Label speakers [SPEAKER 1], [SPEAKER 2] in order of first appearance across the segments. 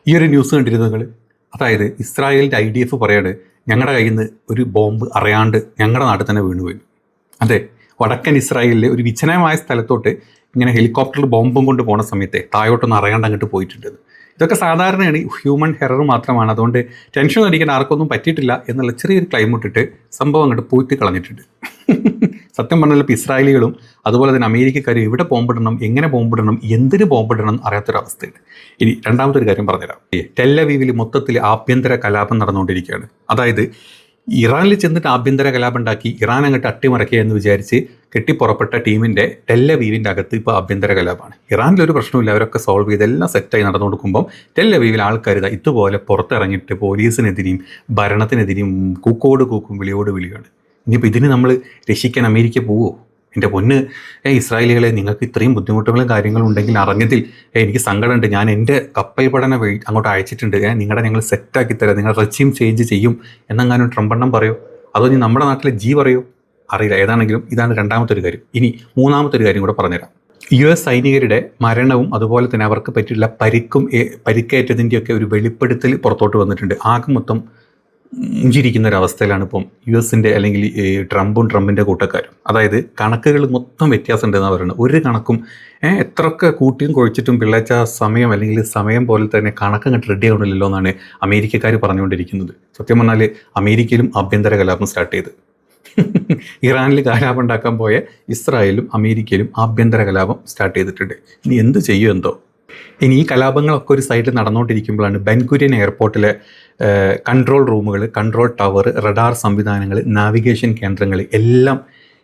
[SPEAKER 1] ഈ ഒരു ന്യൂസ് കണ്ടിരുന്നു നിങ്ങൾ? അതായത് ഇസ്രായേലിൻ്റെ IDF പറയാണ്, ഞങ്ങളുടെ കയ്യിൽ നിന്ന് ഒരു ബോംബ് അറിയാണ്ട് ഞങ്ങളുടെ നാട്ടിൽ തന്നെ വീണുപോയി. അതെ, വടക്കൻ ഇസ്രായേലിലെ ഒരു വിജനമായ സ്ഥലത്തോട്ട് ഇങ്ങനെ ഹെലികോപ്റ്ററിൽ ബോംബും കൊണ്ട് പോണ സമയത്തെ താഴോട്ടൊന്നും അറിയാണ്ട് അങ്ങോട്ട് പോയിട്ടുണ്ട്. ഇതൊക്കെ സാധാരണയാണ്, ഹ്യൂമൻ എറർ മാത്രമാണ്. അതുകൊണ്ട് ടെൻഷൻ അടിക്കാൻ ആർക്കൊന്നും പറ്റിയിട്ടില്ല എന്നുള്ള ചെറിയൊരു ക്ലെയിം ഇട്ടിട്ട് സംഭവം അങ്ങോട്ട് പോയിട്ട് കളഞ്ഞിട്ടുണ്ട്. സത്യം പറഞ്ഞാൽ ഇപ്പോൾ ഇസ്രായേലികളും അതുപോലെ തന്നെ അമേരിക്കക്കാരും എവിടെ ബോംബിടണം, എങ്ങനെ ബോംബിടണം, എന്തിന് ബോംബിടണം അറിയാത്തൊരവസ്ഥയുണ്ട്. ഇനി രണ്ടാമതൊരു കാര്യം പറഞ്ഞുതരാം. ടെല്ലവീവിൽ മൊത്തത്തിൽ ആഭ്യന്തര കലാപം നടന്നുകൊണ്ടിരിക്കുകയാണ്. അതായത് ഇറാനിൽ ചെന്നിട്ട് ആഭ്യന്തര കലാപം ഉണ്ടാക്കി ഇറാൻ അങ്ങോട്ട് അട്ടിമറിക്കുക എന്ന് വിചാരിച്ച് കെട്ടിപ്പുറപ്പെട്ട ടീമിൻ്റെ ടെല്ലവീവിൻ്റെ അകത്ത് ഇപ്പോൾ ആഭ്യന്തര കലാപമാണ്. ഇറാനിലൊരു പ്രശ്നമില്ല, അവരൊക്കെ സോൾവ് ചെയ്ത് എല്ലാം സെറ്റായി നടന്നു കൊടുക്കുമ്പം ടെല്ലവീവിൽ ആൾക്കാർ ഇതുപോലെ പുറത്തിറങ്ങിയിട്ട് പോലീസിനെതിരെയും ഭരണത്തിനെതിരെയും കൂക്കോട് കൂക്കും വിളിയോട് വിളിയാണ്. ഇനിയിപ്പോൾ ഇതിന് നമ്മൾ രക്ഷിക്കാൻ അമേരിക്ക പോവോ? എൻ്റെ പൊന്ന് ഇസ്രായേലികളെ, നിങ്ങൾക്ക് ഇത്രയും ബുദ്ധിമുട്ടുകളും കാര്യങ്ങളും ഉണ്ടെങ്കിൽ അറിഞ്ഞതിൽ എനിക്ക് സങ്കടമുണ്ട്. ഞാൻ എൻ്റെ കപ്പൽ പഠനം വഴി അങ്ങോട്ട് അയച്ചിട്ടുണ്ട്. നിങ്ങളുടെ ഞങ്ങൾ സെറ്റാക്കി തരാം, നിങ്ങൾ റെസ്യൂം ചേഞ്ച് ചെയ്യും എന്നെങ്ങാനും ട്രംപെണ്ണം പറയോ? അതോ ഇനി നമ്മുടെ നാട്ടിലെ പറയോ? അറിയില്ല. ഏതാണെങ്കിലും ഇതാണ് രണ്ടാമത്തെ ഒരു കാര്യം. ഇനി മൂന്നാമത്തെ ഒരു കാര്യം കൂടെ പറഞ്ഞുതരാം. US സൈനികരുടെ മരണവും അതുപോലെ തന്നെ അവർക്ക് പറ്റിയുള്ള പരിക്കേറ്റതിൻ്റെയൊക്കെ ഒരു വെളിപ്പെടുത്തൽ പുറത്തോട്ട് വന്നിട്ടുണ്ട്. ആകെ മൊത്തം മുഞ്ചിരിക്കുന്ന ഒരവസ്ഥയിലാണ് ഇപ്പം US അല്ലെങ്കിൽ ട്രംപിൻ്റെ കൂട്ടക്കാരും. അതായത് കണക്കുകൾ മൊത്തം വ്യത്യാസം ഉണ്ടെന്നാണ് പറയുന്നത്. ഒരു കണക്കും എത്രയൊക്കെ കൂട്ടിയും കുഴച്ചിട്ടും പിള്ളേച്ച സമയം അല്ലെങ്കിൽ സമയം പോലെ തന്നെ കണക്ക് അങ്ങോട്ട് റെഡി ആവണില്ലല്ലോ എന്നാണ് അമേരിക്കക്കാർ പറഞ്ഞുകൊണ്ടിരിക്കുന്നത്. സത്യം പറഞ്ഞാൽ അമേരിക്കയിലും ആഭ്യന്തര കലാപം സ്റ്റാർട്ട് ചെയ്ത് ഇറാനിൽ കലാപം ഉണ്ടാക്കാൻ പോയ ഇസ്രായേലും അമേരിക്കയിലും ആഭ്യന്തര കലാപം സ്റ്റാർട്ട് ചെയ്തിട്ടുണ്ട്. ഇനി എന്ത് ചെയ്യും എന്തോ. ഇനി ഈ കലാപങ്ങളൊക്കെ ഒരു സൈഡിൽ നടന്നുകൊണ്ടിരിക്കുമ്പോഴാണ് ബെൻഗുരിയൻ എയർപോർട്ടിലെ കൺട്രോൾ റൂമുകൾ, കൺട്രോൾ ടവർ, റഡാർ സംവിധാനങ്ങൾ, നാവിഗേഷൻ കേന്ദ്രങ്ങൾ എല്ലാം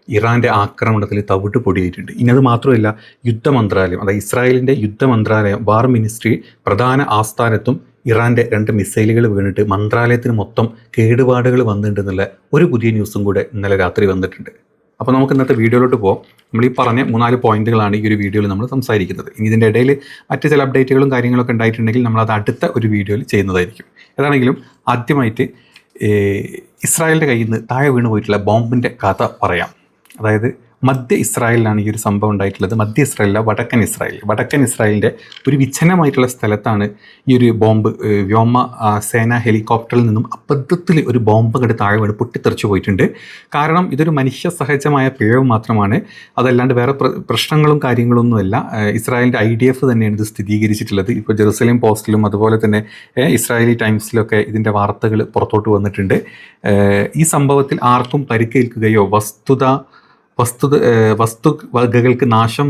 [SPEAKER 1] ഇറാൻ്റെ ആക്രമണത്തിൽ തവിട്ട് പൊടിയായിട്ടുണ്ട്. ഇനി അത് മാത്രമല്ല, യുദ്ധമന്ത്രാലയം, അതായത് ഇസ്രായേലിൻ്റെ യുദ്ധമന്ത്രാലയം, വാർ മിനിസ്ട്രി പ്രധാന ആസ്ഥാനത്തും ഇറാൻ്റെ 2 മിസൈലുകൾ വീണിട്ട് മന്ത്രാലയത്തിന് മൊത്തം കേടുപാടുകൾ വന്നിട്ടുണ്ടെന്നുള്ള ഒരു പുതിയ ന്യൂസും കൂടെ ഇന്നലെ രാത്രി വന്നിട്ടുണ്ട്. അപ്പോൾ നമുക്ക് ഇന്നത്തെ വീഡിയോയിലോട്ട് പോകാം. നമ്മൾ ഈ പറഞ്ഞ 3-4 പോയിന്റുകളാണ് ഈ ഒരു വീഡിയോയിൽ നമ്മൾ സംസാരിക്കുന്നത്. ഇനി ഇതിൻ്റെ ഇടയിൽ മറ്റ് ചില അപ്ഡേറ്റുകളും കാര്യങ്ങളൊക്കെ ഉണ്ടായിട്ടുണ്ടെങ്കിൽ നമ്മളത് അടുത്ത ഒരു വീഡിയോയിൽ ചെയ്യുന്നതായിരിക്കും. ഏതാണെങ്കിലും ആദ്യമായിട്ട് ഇസ്രായേലിൻ്റെ കയ്യിൽ നിന്ന് താഴെ വീണ് പോയിട്ടുള്ള ബോംബിൻ്റെ കഥ പറയാം. അതായത് മധ്യ ഇസ്രായേലിലാണ് ഈ ഒരു സംഭവം ഉണ്ടായിട്ടുള്ളത്. മധ്യ ഇസ്രായേലില്ല, വടക്കൻ ഇസ്രായേലിൻ്റെ ഒരു വിച്ഛിന്നമായിട്ടുള്ള സ്ഥലത്താണ് ഈ ഒരു ബോംബ് വ്യോമ സേന ഹെലികോപ്റ്ററിൽ നിന്നും അബദ്ധത്തിൽ ഒരു ബോംബ് അങ്ങോട്ട് താഴെ വീണ് പൊട്ടിത്തെറിച്ചു പോയിട്ടുണ്ട്. കാരണം ഇതൊരു മനുഷ്യ സഹജമായ പിഴവ് മാത്രമാണ്, അതല്ലാണ്ട് വേറെ പ്രശ്നങ്ങളും കാര്യങ്ങളൊന്നുമല്ല. ഇസ്രായേലിൻ്റെ IDF തന്നെയാണ് ഇത് സ്ഥിരീകരിച്ചിട്ടുള്ളത്. ഇപ്പോൾ ജെറുസലേം പോസ്റ്റിലും അതുപോലെ തന്നെ ഇസ്രായേലി ടൈംസിലൊക്കെ ഇതിൻ്റെ വാർത്തകൾ പുറത്തോട്ട് വന്നിട്ടുണ്ട്. ഈ സംഭവത്തിൽ ആർക്കും പരിക്കേൽക്കുകയോ വസ്തുവകകൾക്ക് നാശം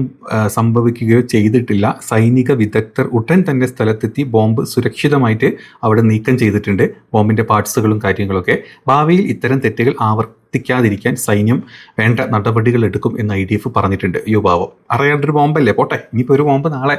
[SPEAKER 1] സംഭവിക്കുകയോ ചെയ്തിട്ടില്ല. സൈനിക വിദഗ്ധർ ഉടൻ തന്നെ സ്ഥലത്തെത്തി ബോംബ് സുരക്ഷിതമായിട്ട് അവിടെ നീക്കം ചെയ്തിട്ടുണ്ട്, ബോംബിൻ്റെ പാർട്സുകളും കാര്യങ്ങളൊക്കെ. ഭാവിയിൽ ഇത്തരം തെറ്റുകൾ ആവർത്തിക്കാതിരിക്കാൻ സൈന്യം വേണ്ട നടപടികൾ എടുക്കും എന്ന് IDF പറഞ്ഞിട്ടുണ്ട്. പാവം, അറിയാണ്ടൊരു ബോംബല്ലേ, പോട്ടെ. ഇനിയിപ്പോൾ ഒരു ബോംബ് നാളെ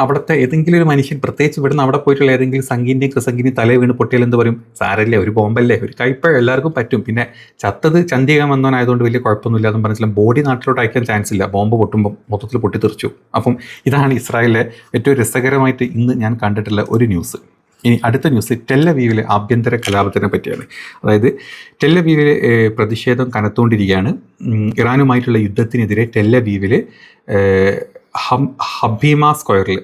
[SPEAKER 1] അവിടുത്തെ ഏതെങ്കിലും ഒരു മനുഷ്യൻ, പ്രത്യേകിച്ച് ഇവിടുന്ന് അവിടെ പോയിട്ടുള്ള ഏതെങ്കിലും സംഗീൻ്റെയും കൃസംഗിൻ്റെയും തലേ വീണ് പൊട്ടിയാൽ എന്ത് പറയും? സാരല്ലേ, ഒരു ബോംബല്ലേ, ഒരു കൈപ്പഴ എല്ലാവർക്കും പറ്റും. പിന്നെ ചത്തത് ചന്ദ്രിക വന്നവനായതുകൊണ്ട് വലിയ കുഴപ്പമൊന്നുമില്ല എന്ന് പറഞ്ഞാൽ ബോഡി നാട്ടിലോട്ട് അയക്കാൻ ചാൻസ് ഇല്ല. ബോംബ് പൊട്ടുമ്പോൾ മൊത്തത്തിൽ പൊട്ടിത്തെറിച്ചു. അപ്പം ഇതാണ് ഇസ്രായേലിലെ ഏറ്റവും രസകരമായിട്ട് ഇന്ന് ഞാൻ കണ്ടിട്ടുള്ള ഒരു ന്യൂസ്. ഇനി അടുത്ത ന്യൂസ് ടെല്ലവീവിലെ ആഭ്യന്തര കലാപത്തിനെ പറ്റിയാണ്. അതായത് ടെല്ലവീവിലെ പ്രതിഷേധം കനത്തുകൊണ്ടിരിക്കുകയാണ്. ഇറാനുമായിട്ടുള്ള യുദ്ധത്തിനെതിരെ ടെല്ലവീവിൽ ഹബീമ സ്ക്വയറിൽ,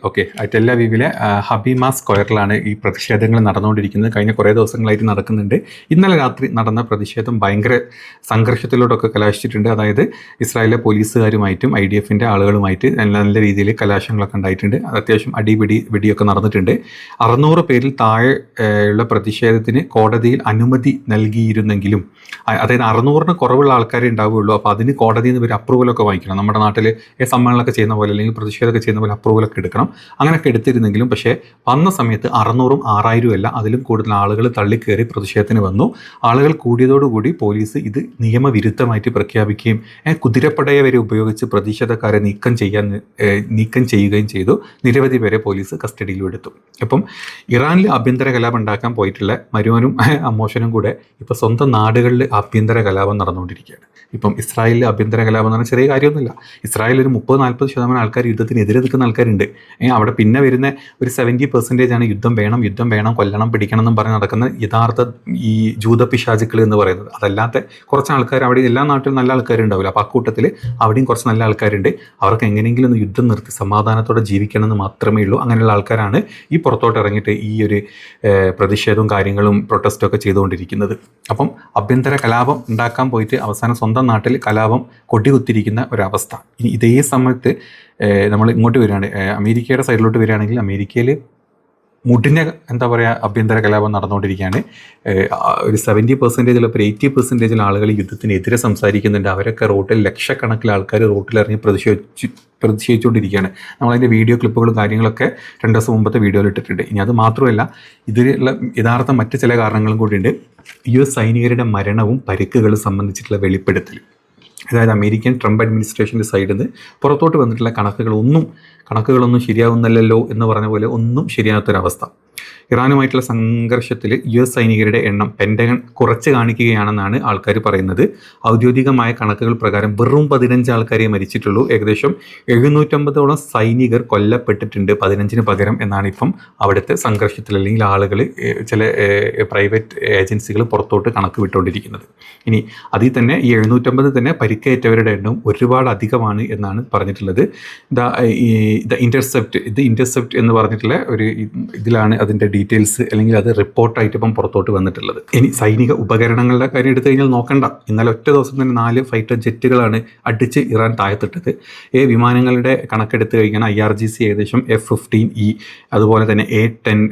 [SPEAKER 1] ടെല്ലവീവിലെ ഹബീമ സ്ക്വയറിലാണ് ഈ പ്രതിഷേധങ്ങൾ നടന്നുകൊണ്ടിരിക്കുന്നത്. കഴിഞ്ഞ കുറേ ദിവസങ്ങളായിട്ട് നടക്കുന്നുണ്ട്. ഇന്നലെ രാത്രി നടന്ന പ്രതിഷേധം ഭയങ്കര സംഘർഷത്തിലോട്ടൊക്കെ കലാശിച്ചിട്ടുണ്ട്. അതായത് ഇസ്രായേലിലെ പോലീസുകാരുമായിട്ടും IDFൻ്റെ ആളുകളുമായിട്ട് നല്ല രീതിയിൽ കലാശങ്ങളൊക്കെ ഉണ്ടായിട്ടുണ്ട്. അത്യാവശ്യം വെടിയൊക്കെ നടന്നിട്ടുണ്ട്. 600 പേരിൽ താഴെ ഉള്ള പ്രതിഷേധത്തിന് കോടതിയിൽ അനുമതി നൽകിയിരുന്നെങ്കിലും, അതായത് 600-ന് കുറവുള്ള ആൾക്കാരെ ഉണ്ടാവുകയുള്ളൂ. അപ്പോൾ അതിന് കോടതിയിൽ നിന്ന് ഒരു അപ്രൂവലൊക്കെ വാങ്ങിക്കണം. നമ്മുടെ നാട്ടിൽ സമ്മേളനമൊക്കെ ചെയ്യുന്ന പോലെ അല്ലെങ്കിൽ പ്രതിഷേധമൊക്കെ ചെയ്യുന്ന പോലെ അപ്രൂവലൊക്കെ എടുക്കണം. അങ്ങനെയൊക്കെ എടുത്തിരുന്നെങ്കിലും പക്ഷേ വന്ന സമയത്ത് 600-ഉം 6000-ഉം അല്ല, അതിലും കൂടുതൽ ആളുകൾ തള്ളിക്കയറി പ്രതിഷേധത്തിന് വന്നു. ആളുകൾ കൂടിയതോടുകൂടി പോലീസ് ഇത് നിയമവിരുദ്ധമായിട്ട് പ്രഖ്യാപിക്കുകയും കുതിരപ്പടയെ വരെ ഉപയോഗിച്ച് പ്രതിഷേധക്കാരെ നീക്കം ചെയ്യുകയും ചെയ്തു. നിരവധി പേരെ പോലീസ് കസ്റ്റഡിയിലും എടുത്തു. അപ്പം ഇറാനിൽ ആഭ്യന്തര കലാപം ഉണ്ടാക്കാൻ പോയിട്ടുള്ള മരുവനും അമ്മോശനും കൂടെ ഇപ്പോൾ സ്വന്തം നാടുകളിൽ ആഭ്യന്തര കലാപം നടന്നുകൊണ്ടിരിക്കുകയാണ്. ഇപ്പം ഇസ്രായേലിൽ ആഭ്യന്തര കലാപം എന്ന് പറഞ്ഞാൽ ചെറിയ കാര്യമൊന്നുമില്ല. ഇസ്രായേൽ ഒരു 30-40% ആൾക്കാർ യുദ്ധത്തിനെതിരെ നിൽക്കുന്ന ആൾക്കാരുണ്ട്. അവിടെ പിന്നെ വരുന്ന ഒരു 70% യുദ്ധം വേണം, കൊല്ലണം, പിടിക്കണം എന്നും പറഞ്ഞ് നടക്കുന്ന യഥാർത്ഥ ഈ ജൂതപിശാചുക്കൾ എന്ന് പറയുന്നത്. അതല്ലാത്ത കുറച്ച് ആൾക്കാർ അവിടെ എല്ലാ നാട്ടിലും നല്ല ആൾക്കാരുണ്ടാവില്ല. അപ്പോൾ അക്കൂട്ടത്തിൽ അവിടെയും കുറച്ച് നല്ല ആൾക്കാരുണ്ട്. അവർക്ക് എങ്ങനെയെങ്കിലും ഒന്ന് യുദ്ധം നിർത്തി സമാധാനത്തോടെ ജീവിക്കണം എന്ന് മാത്രമേ ഉള്ളൂ. അങ്ങനെയുള്ള ആൾക്കാരാണ് ഈ പുറത്തോട്ട് ഇറങ്ങിയിട്ട് ഈ ഒരു പ്രതിഷേധവും കാര്യങ്ങളും പ്രൊട്ടസ്റ്റും ഒക്കെ ചെയ്തുകൊണ്ടിരിക്കുന്നത്. അപ്പം ആഭ്യന്തര കലാപം ഉണ്ടാക്കാൻ പോയിട്ട് അവസാനം സ്വന്തം നാട്ടിൽ കലാപം കൊടികുത്തിരിക്കുന്ന ഒരവസ്ഥ. ഇനി ഇതേ സമയത്ത് നമ്മൾ ഇങ്ങോട്ട് വരികയാണ്, അമേരിക്കയുടെ സൈഡിലോട്ട് വരികയാണെങ്കിൽ അമേരിക്കയിൽ മുടിഞ്ഞ എന്താ പറയുക ആഭ്യന്തര കലാപം നടന്നുകൊണ്ടിരിക്കുകയാണ്. ഒരു 70% ഒരു 80% ആളുകൾ യുദ്ധത്തിനെതിരെ സംസാരിക്കുന്നുണ്ട്. അവരൊക്കെ റോട്ടിൽ ലക്ഷക്കണക്കിൽ ആൾക്കാർ റോട്ടിലിറങ്ങി പ്രതിഷേധിച്ചുകൊണ്ടിരിക്കുകയാണ്. നമ്മളതിൻ്റെ വീഡിയോ ക്ലിപ്പുകളും കാര്യങ്ങളൊക്കെ 2 ദിവസം മുമ്പത്തെ വീഡിയോയിൽ ഇട്ടിട്ടുണ്ട്. ഇനി അത് മാത്രമല്ല, ഇതിലുള്ള യഥാർത്ഥ മറ്റ് ചില കാരണങ്ങളും കൂടിയുണ്ട്. US സൈനികരുടെ മരണവും പരിക്കുകളും സംബന്ധിച്ചിട്ടുള്ള വെളിപ്പെടുത്തൽ. അതായത് അമേരിക്കൻ ട്രംപ് അഡ്മിനിസ്ട്രേഷൻ്റെ സൈഡിൽ നിന്ന് പുറത്തോട്ട് വന്നിട്ടുള്ള കണക്കുകളൊന്നും ശരിയാവുന്നില്ലല്ലോ എന്ന് പറഞ്ഞ പോലെ ഒന്നും ശരിയാകാത്തൊരവസ്ഥ. ഇറാനുമായിട്ടുള്ള സംഘർഷത്തിൽ US സൈനികരുടെ എണ്ണം പെൻറ്റഗൺ കുറച്ച് കാണിക്കുകയാണെന്നാണ് ആൾക്കാർ പറയുന്നത്. ഔദ്യോഗികമായ കണക്കുകൾ പ്രകാരം വെറും 15 ആൾക്കാരെ മരിച്ചിട്ടുള്ളൂ. ഏകദേശം 750ഓളം സൈനികർ കൊല്ലപ്പെട്ടിട്ടുണ്ട് 15-ന് പകരം എന്നാണ് ഇപ്പം അവിടുത്തെ സംഘർഷത്തിൽ അല്ലെങ്കിൽ ആളുകൾ ചില പ്രൈവറ്റ് ഏജൻസികൾ പുറത്തോട്ട് കണക്ക് വിട്ടുകൊണ്ടിരിക്കുന്നത്. ഇനി അതിൽ തന്നെ ഈ 750 തന്നെ പരിക്കേറ്റവരുടെ എണ്ണം ഒരുപാട് അധികമാണ് എന്നാണ് പറഞ്ഞിട്ടുള്ളത്. ദ ഇന്റർസെപ്റ്റ് എന്ന് പറഞ്ഞിട്ടുള്ള ഒരു ഇതിലാണ് അതിൻ്റെ ഡീറ്റെയിൽസ് അല്ലെങ്കിൽ അത് റിപ്പോർട്ടായിട്ട് ഇപ്പം പുറത്തോട്ട് വന്നിട്ടുള്ളത്. ഇനി സൈനിക ഉപകരണങ്ങളുടെ കാര്യം എടുത്തു കഴിഞ്ഞാൽ നോക്കണ്ട. ഇന്നലെ ഒറ്റ ദിവസം തന്നെ 4 ഫൈറ്റർ ജെറ്റുകളാണ് അടിച്ച് ഇറാൻ താഴത്തിട്ടത്. വിമാനങ്ങളുടെ കണക്കെടുത്ത് കഴിഞ്ഞാൽ IRGC ഏകദേശം F-15E, അതുപോലെ തന്നെ A-10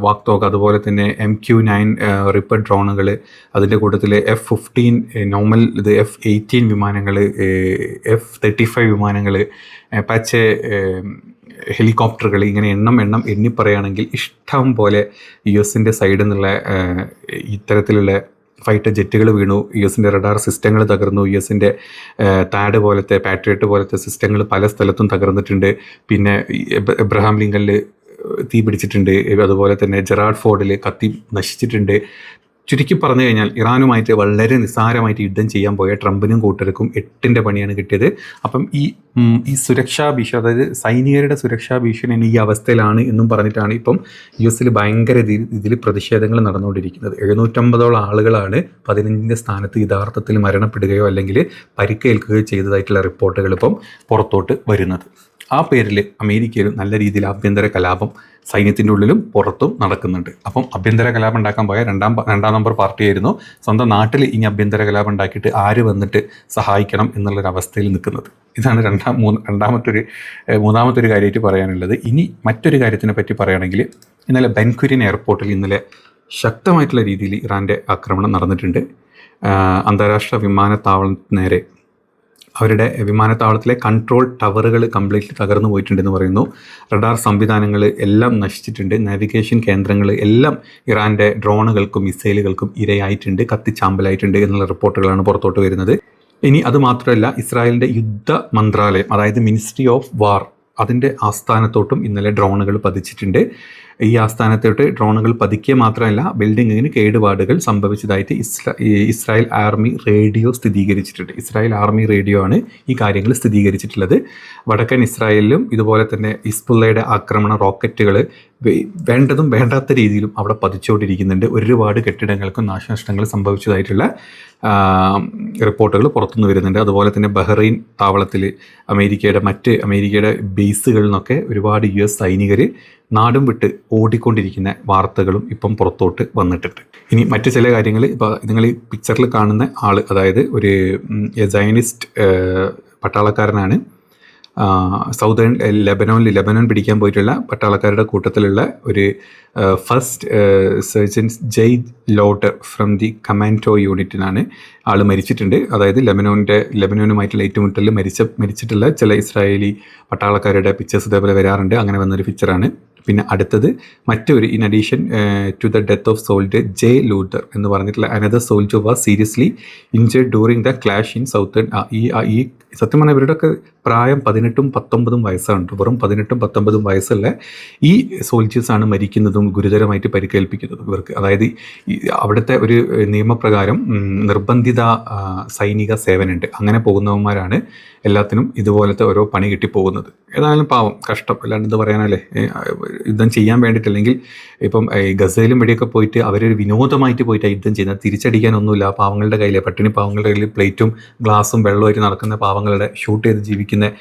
[SPEAKER 1] വാക്തോക്ക്, അതുപോലെ തന്നെ MQ-9 റിപ്പർ ഡ്രോണുകൾ, അതിൻ്റെ കൂട്ടത്തിൽ F-15 നോർമൽ F-18 വിമാനങ്ങൾ, F-35 വിമാനങ്ങൾ, അപ്പാച്ചെ ഹെലികോപ്റ്ററുകൾ, ഇങ്ങനെ എണ്ണി പറയുകയാണെങ്കിൽ ഇഷ്ടം പോലെ US സൈഡിൽ നിന്നുള്ള ഇത്തരത്തിലുള്ള ഫൈറ്റർ ജെറ്റുകൾ വീണു. US റഡാർ സിസ്റ്റങ്ങൾ തകർന്നു. US താഡ് പോലത്തെ പാട്രിയറ്റ് പോലത്തെ സിസ്റ്റങ്ങൾ പല സ്ഥലത്തും തകർന്നിട്ടുണ്ട്. പിന്നെ എബ്രഹാം ലിങ്കണിൽ തീ പിടിച്ചിട്ടുണ്ട്. അതുപോലെ തന്നെ ജെറാഡ് ഫോർഡിൽ കത്തി നശിച്ചിട്ടുണ്ട്. ചുരുക്കി പറഞ്ഞു കഴിഞ്ഞാൽ ഇറാനുമായിട്ട് വളരെ നിസ്സാരമായിട്ട് യുദ്ധം ചെയ്യാൻ പോയ ട്രംപിനും കൂട്ടർക്കും 8ൻ്റെ പണിയാണ് കിട്ടിയത്. അപ്പം ഈ സുരക്ഷാ ഭീഷണി, അതായത് സൈനികരുടെ സുരക്ഷാ ഭീഷണി ഈ അവസ്ഥയിലാണ് എന്നും പറഞ്ഞിട്ടാണ് ഇപ്പം US ഭയങ്കര ഇതിൽ പ്രതിഷേധങ്ങൾ നടന്നുകൊണ്ടിരിക്കുന്നത്. 750ഓളം ആളുകളാണ് 15ൻ്റെ സ്ഥാനത്ത് യഥാർത്ഥത്തിൽ മരണപ്പെടുകയോ അല്ലെങ്കിൽ പരിക്കേൽക്കുകയോ ചെയ്തതായിട്ടുള്ള റിപ്പോർട്ടുകൾ ഇപ്പം പുറത്തോട്ട് വരുന്നത്. ആ പേരിൽ അമേരിക്കയിൽ നല്ല രീതിയിൽ ആഭ്യന്തര കലാപം സൈന്യത്തിൻ്റെ ഉള്ളിലും പുറത്തും നടക്കുന്നുണ്ട്. അപ്പം ആഭ്യന്തര കലാപം ഉണ്ടാക്കാൻ പോയ രണ്ടാം നമ്പർ പാർട്ടിയായിരുന്നു സ്വന്തം നാട്ടിൽ ഇനി ആഭ്യന്തര കലാപം ഉണ്ടാക്കിയിട്ട് ആര് വന്നിട്ട് സഹായിക്കണം എന്നുള്ളൊരവസ്ഥയിൽ നിൽക്കുന്നത്. ഇതാണ് മൂന്നാമത്തെ ഒരു കാര്യമായിട്ട് പറയാനുള്ളത്. ഇനി മറ്റൊരു കാര്യത്തിനെ പറ്റി പറയുകയാണെങ്കിൽ, ഇന്നലെ ബെൻഗുരിയൻ എയർപോർട്ടിൽ ഇന്നലെ ശക്തമായിട്ടുള്ള രീതിയിൽ ഇറാൻ്റെ ആക്രമണം നടന്നിട്ടുണ്ട്. അന്താരാഷ്ട്ര വിമാനത്താവളത്തിന് നേരെ അവരുടെ വിമാനത്താവളത്തിലെ കൺട്രോൾ ടവറുകൾ കംപ്ലീറ്റ്ലി തകർന്നു പോയിട്ടുണ്ടെന്ന് പറയുന്നു. റഡാർ സംവിധാനങ്ങൾ എല്ലാം നശിച്ചിട്ടുണ്ട്. നാവിഗേഷൻ കേന്ദ്രങ്ങൾ എല്ലാം ഇറാൻ്റെ ഡ്രോണുകൾക്കും മിസൈലുകൾക്കും ഇരയായിട്ടുണ്ട്, കത്തിച്ചാമ്പലായിട്ടുണ്ട് എന്നുള്ള റിപ്പോർട്ടുകളാണ് പുറത്തോട്ട് വരുന്നത്. ഇനി അത് മാത്രമല്ല, ഇസ്രായേലിൻ്റെ യുദ്ധ മന്ത്രാലയം, അതായത് മിനിസ്ട്രി ഓഫ് വാർ, അതിൻ്റെ ആസ്ഥാനത്തോട്ടും ഇന്നലെ ഡ്രോണുകൾ പതിച്ചിട്ടുണ്ട്. ഈ ആസ്ഥാനത്തോട്ട് ഡ്രോണുകൾ പതിക്കുക മാത്രമല്ല, ബിൽഡിങ്ങിന് കേടുപാടുകൾ സംഭവിച്ചതായിട്ട് ഇസ്രായേൽ ആർമി റേഡിയോ സ്ഥിരീകരിച്ചിട്ടുണ്ട്. ഇസ്രായേൽ ആർമി റേഡിയോ ആണ് ഈ കാര്യങ്ങൾ സ്ഥിരീകരിച്ചിട്ടുള്ളത്. വടക്കൻ ഇസ്രായേലിലും ഇതുപോലെ തന്നെ ഹിസ്ബുള്ളയുടെ ആക്രമണ റോക്കറ്റുകൾ വേണ്ടതും വേണ്ടാത്ത രീതിയിലും അവിടെ പതിച്ചുകൊണ്ടിരിക്കുന്നുണ്ട്. ഒരുപാട് കെട്ടിടങ്ങൾക്കും നാശനഷ്ടങ്ങൾ സംഭവിച്ചതായിട്ടുള്ള റിപ്പോർട്ടുകൾ പുറത്തുനിന്ന് വരുന്നുണ്ട്. അതുപോലെ തന്നെ ബഹ്റൈൻ താവളത്തിൽ അമേരിക്കയുടെ ബേസുകളിൽ നിന്നൊക്കെ ഒരുപാട് US സൈനികർ നാടും വിട്ട് ഓടിക്കൊണ്ടിരിക്കുന്ന വാർത്തകളും ഇപ്പം പുറത്തോട്ട് വന്നിട്ടുണ്ട്. ഇനി മറ്റു ചില കാര്യങ്ങൾ, ഇപ്പോൾ നിങ്ങൾ ഈ പിക്ചറിൽ കാണുന്ന ആൾ, അതായത് ഒരു സയനിസ്റ്റ് പട്ടാളക്കാരനാണ്. സൗതേൺ ലെബനോൻ പിടിക്കാൻ പോയിട്ടുള്ള പട്ടാളക്കാരുടെ കൂട്ടത്തിലുള്ള ഒരു ഫസ്റ്റ് സർജൻസ് ജെയ്ദ് ലോട്ടർ ഫ്രം ദി കമാൻഡോ യൂണിറ്റിനാണ് ആൾ മരിച്ചിട്ടുണ്ട്. അതായത് ലെബനോനുമായിട്ടുള്ള ഏറ്റുമുട്ടലിൽ മരിച്ചിട്ടുള്ള ചില ഇസ്രായേലി പട്ടാളക്കാരുടെ പിക്ചേഴ്സ് ഇതേപോലെ വരാറുണ്ട്. അങ്ങനെ വന്നൊരു പിക്ചറാണ്. പിന്നെ അടുത്തത് മറ്റൊരു, in addition to the death of soldier J Luther എന്ന് പറഞ്ഞിട്ടുള്ള another soldier was seriously injured during the clash in southern. ഈ സത്യം പറഞ്ഞാൽ ഇവരുടെയൊക്കെ പ്രായം 18-19 വയസ്സാണ്. വെറും 18-19 വയസ്സുള്ള ഈ സോൾജേഴ്സാണ് മരിക്കുന്നതും ഗുരുതരമായിട്ട് പരിക്കേൽപ്പിക്കുന്നതും ഇവർക്ക്. അതായത് അവിടുത്തെ ഒരു നിയമപ്രകാരം നിർബന്ധിത സൈനിക സേവനമുണ്ട്. അങ്ങനെ പോകുന്നവന്മാരാണ് എല്ലാത്തിനും ഇതുപോലത്തെ ഓരോ പണി കിട്ടിപ്പോകുന്നത്. ഏതായാലും പാവം, കഷ്ടം, അല്ലാണ്ട് ഇത് പറയാനല്ലേ. യുദ്ധം ചെയ്യാൻ വേണ്ടിയിട്ടില്ലെങ്കിൽ ഇപ്പം ഗസയിലും ഇവിടെയൊക്കെ പോയിട്ട് അവരൊരു വിനോദമായിട്ട് പോയിട്ട് യുദ്ധം ചെയ്യുന്നത്, തിരിച്ചടിക്കാനൊന്നുമില്ല. പാവങ്ങളുടെ കയ്യിൽ, പട്ടിണി പാവങ്ങളുടെ കയ്യിൽ പ്ലേറ്റും ഗ്ലാസും വെള്ളമായിട്ട് നടക്കുന്ന പാവങ്ങളുടെ ഷൂട്ട് ചെയ്ത് ജീവിക്കുന്ന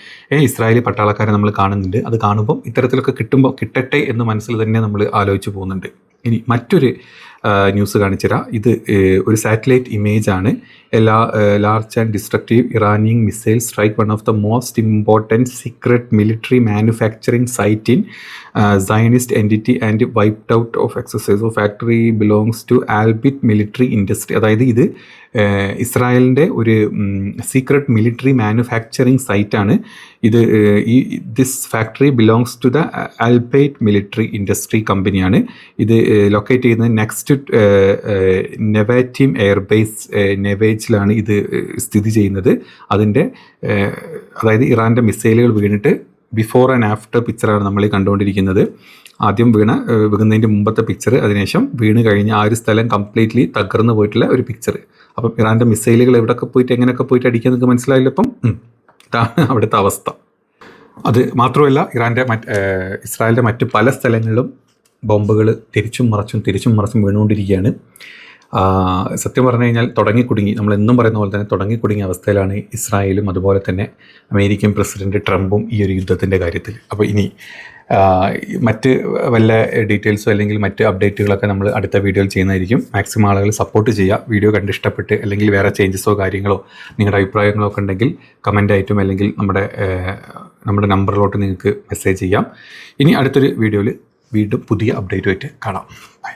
[SPEAKER 1] ഇസ്രായേലി പട്ടാളക്കാരെ നമ്മൾ കാണുന്നുണ്ട്. അത് കാണുമ്പം ഇത്തരത്തിലൊക്കെ കിട്ടട്ടെ എന്ന് മനസ്സിൽ തന്നെ നമ്മൾ ആലോചിച്ച് പോകുന്നുണ്ട്. ഇനി മറ്റൊരു ന്യൂസ് കാണിച്ചുതരാം. ഇത് ഒരു സാറ്റലൈറ്റ് ഇമേജ് ആണ്. Large and destructive Iranian missile strike one of the most important secret military manufacturing site in Zionist entity and wiped out of excise of factory belongs to Elbit military industry. അതായത് ഇത് ഇസ്രായേലിൻ്റെ ഒരു secret military manufacturing സൈറ്റാണ്. ഇത് this factory belongs to the Elbit military industry കമ്പനിയാണ്. ഇത് locate ചെയ്യുന്നത് next നെവാറ്റീം airbase നെവേജിലാണ് ഇത് സ്ഥിതി ചെയ്യുന്നത്. അതിൻ്റെ അതായത് ഇറാൻ്റെ മിസൈലുകൾ വീണിട്ട് ബിഫോർ ആൻഡ് ആഫ്റ്റർ പിക്ചറാണ് നമ്മൾ കണ്ടുകൊണ്ടിരിക്കുന്നത്. ആദ്യം വീഴുന്നതിൻ്റെ മുമ്പത്തെ പിക്ചർ, അതിനുശേഷം വീണ് കഴിഞ്ഞ് ആ ഒരു സ്ഥലം കംപ്ലീറ്റ്ലി തകർന്നു പോയിട്ടുള്ള ഒരു പിക്ചർ. അപ്പം ഇറാൻ്റെ മിസൈലുകൾ എവിടെയൊക്കെ പോയിട്ട് എങ്ങനെയൊക്കെ പോയിട്ട് അടിക്കാൻ നിങ്ങൾക്ക് മനസ്സിലായില്ല. ഇപ്പം ഇതാണ് അവിടുത്തെ അവസ്ഥ. അത് മാത്രമല്ല, ഇസ്രായേലിൻ്റെ മറ്റ് പല സ്ഥലങ്ങളിലും ബോംബുകൾ തിരിച്ചും മറച്ചും വീണുകൊണ്ടിരിക്കുകയാണ്. സത്യം പറഞ്ഞു കഴിഞ്ഞാൽ തുടങ്ങിക്കുടുങ്ങി, നമ്മളെന്നും പറയുന്ന പോലെ തന്നെ തുടങ്ങിക്കുടുങ്ങിയ അവസ്ഥയിലാണ് ഇസ്രായേലും അതുപോലെ തന്നെ അമേരിക്കൻ പ്രസിഡന്റ് ട്രംപും ഈ ഒരു യുദ്ധത്തിൻ്റെ കാര്യത്തിൽ. അപ്പോൾ ഇനി മറ്റ് വല്ല ഡീറ്റെയിൽസോ അല്ലെങ്കിൽ മറ്റ് അപ്ഡേറ്റുകളൊക്കെ നമ്മൾ അടുത്ത വീഡിയോയിൽ ചെയ്യുന്നതായിരിക്കും. മാക്സിമം ആളുകൾ സപ്പോർട്ട് ചെയ്യുക. വീഡിയോ കണ്ടിഷ്ടപ്പെട്ട് അല്ലെങ്കിൽ വേറെ ചേഞ്ചസോ കാര്യങ്ങളോ നിങ്ങളുടെ അഭിപ്രായങ്ങളോ ഒക്കെ ഉണ്ടെങ്കിൽ കമൻ്റായിട്ടും അല്ലെങ്കിൽ നമ്മുടെ നമ്പറിലോട്ട് നിങ്ങൾക്ക് മെസ്സേജ് ചെയ്യാം. ഇനി അടുത്തൊരു വീഡിയോയിൽ വീണ്ടും പുതിയ അപ്ഡേറ്റുമായിട്ട് കാണാം. ബൈ.